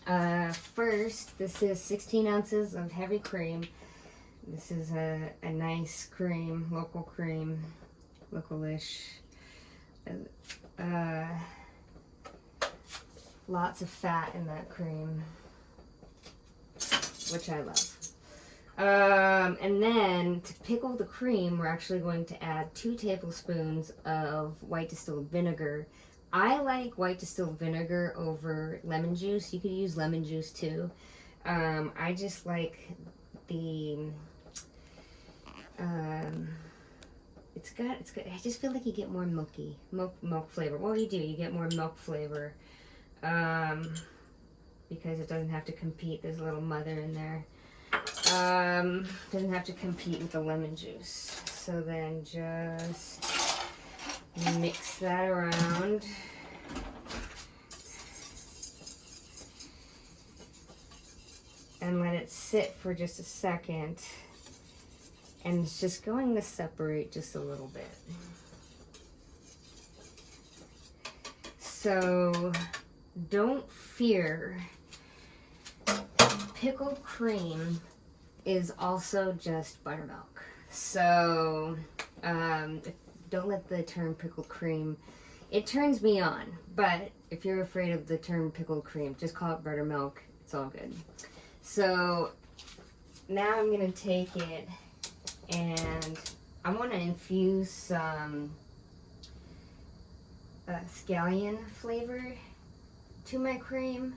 First, this is 16 ounces of heavy cream. This is a nice cream, localish. Lots of fat in that cream, which I love. And then to pickle the cream, we're actually going to add 2 tablespoons of white distilled vinegar. I like white distilled vinegar over lemon juice. You could use lemon juice too. I just like the, it's good. I just feel like you get more milk flavor. Well, you do. You get more milk flavor, because it doesn't have to compete. There's a little mother in there. Doesn't have to compete with the lemon juice. So then just mix that around. And let it sit for just a second. And it's just going to separate just a little bit. So don't fear. Pickled cream is also just buttermilk. So don't let the term pickled cream, it turns me on, but if you're afraid of the term pickled cream, just call it buttermilk. It's all good. So now I'm gonna take it and I want to infuse some scallion flavor to my cream.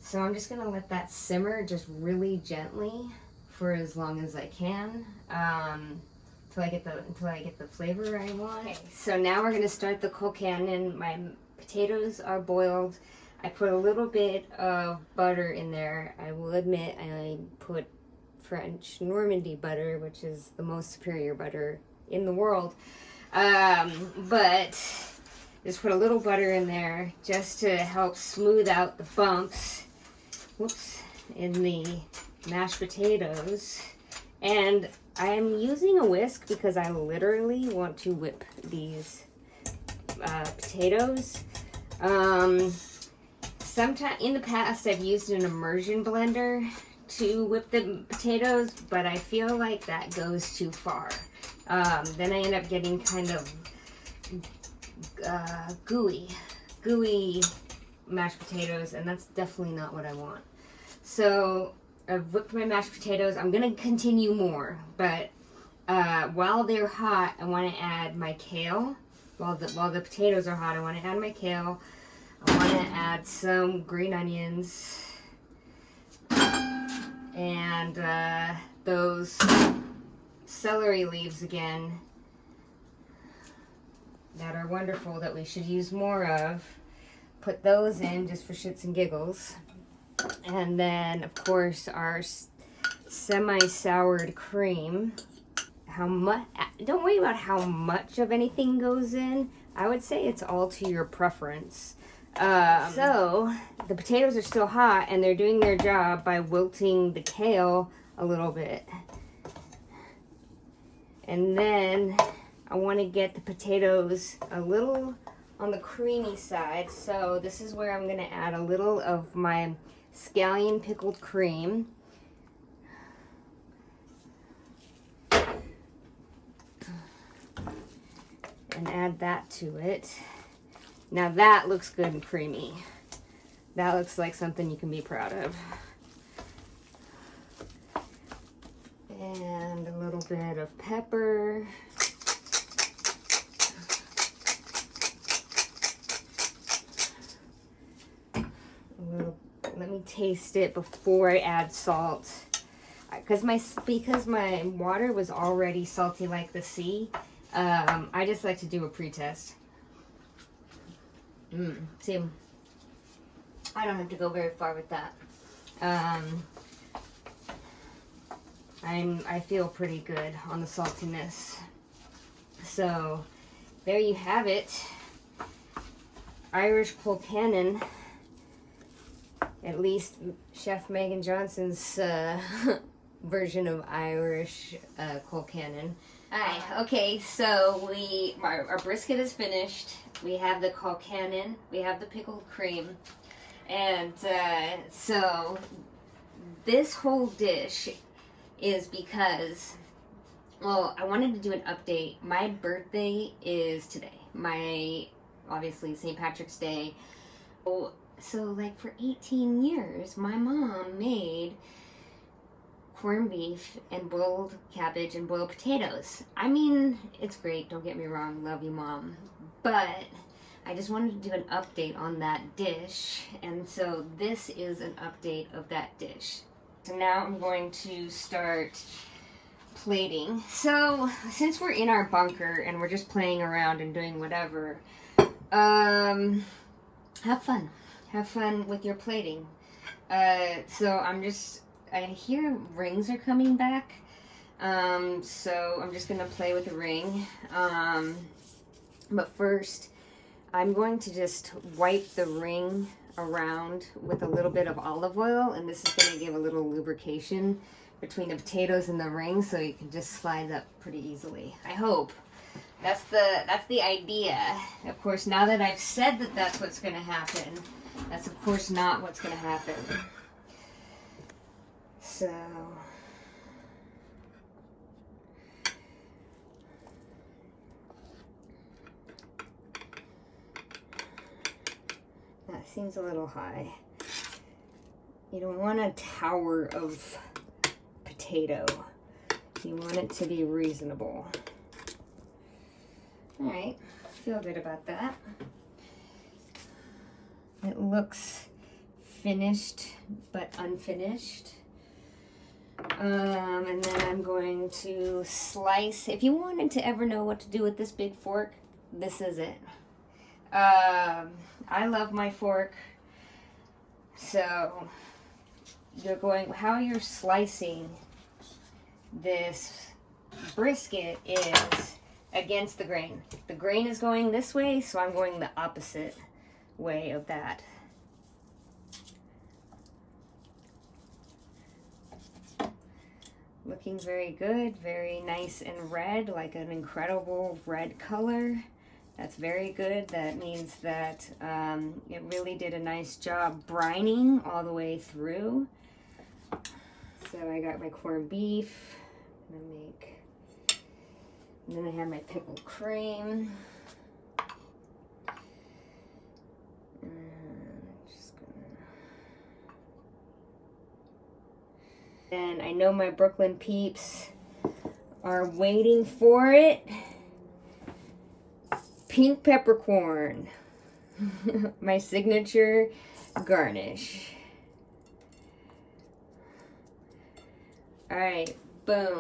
So I'm just gonna let that simmer just really gently for as long as I can, until I get the flavor I want. Okay, so now we're gonna start the Colcannon. My potatoes are boiled. I put a little bit of butter in there. I will admit I put French Normandy butter, which is the most superior butter in the world. But just put a little butter in there just to help smooth out the bumps, in the mashed potatoes. And I am using a whisk because I literally want to whip these potatoes. Sometime in the past I've used an immersion blender to whip the potatoes, but I feel like that goes too far. Then I end up getting kind of gooey mashed potatoes, and that's definitely not what I want. So I've whipped my mashed potatoes. I'm gonna continue more, but while they're hot, I want to add my kale. While the potatoes are hot, I want to add my kale. I want to add some green onions and those celery leaves again that are wonderful, that we should use more of. Put those in just for shits and giggles. And then, of course, our semi-soured cream. Don't worry about how much of anything goes in. I would say it's all to your preference. So the potatoes are still hot, and they're doing their job by wilting the kale a little bit. And then I want to get the potatoes a little on the creamy side. So this is where I'm going to add a little of my scallion pickled cream. And add that to it. Now that looks good and creamy. That looks like something you can be proud of. And a little bit of pepper. Let me taste it before I add salt. Because my water was already salty like the sea. I just like to do a pre-test. See, I don't have to go very far with that. I feel pretty good on the saltiness. So there you have it. Irish Colcannon. At least Chef Megan Johnson's version of Irish Colcannon. Alright, okay, so our brisket is finished. We have the Colcannon, we have the pickled cream. And so this whole dish is because, well, I wanted to do an update. My birthday is today. Obviously, St. Patrick's Day. So like for 18 years, my mom made corned beef and boiled cabbage and boiled potatoes. I mean, it's great, don't get me wrong, love you, Mom. But I just wanted to do an update on that dish, and so this is an update of that dish. So now I'm going to start plating. So since we're in our bunker and we're just playing around and doing whatever, have fun. Have fun with your plating. So I hear rings are coming back. So I'm just gonna play with the ring. But first, I'm going to just wipe the ring around with a little bit of olive oil, and this is going to give a little lubrication between the potatoes and the ring, so you can just slide up pretty easily. I hope. That's the idea. Of course, now that I've said that that's what's going to happen, that's of course not what's going to happen. So that seems a little high. You don't want a tower of potato. You want it to be reasonable. Alright, feel good about that. It looks finished but unfinished. And then I'm going to slice. If you wanted to ever know what to do with this big fork, this is it. I love my fork. So how you're slicing this brisket is against the grain. The grain is going this way, so I'm going the opposite way of that. Looking very good, very nice and red, like an incredible red color. That's very good. That means that it really did a nice job brining all the way through. So I got my corned beef. And then I have my pickled cream. And I know my Brooklyn peeps are waiting for it. Pink peppercorn. My signature garnish. Alright, boom.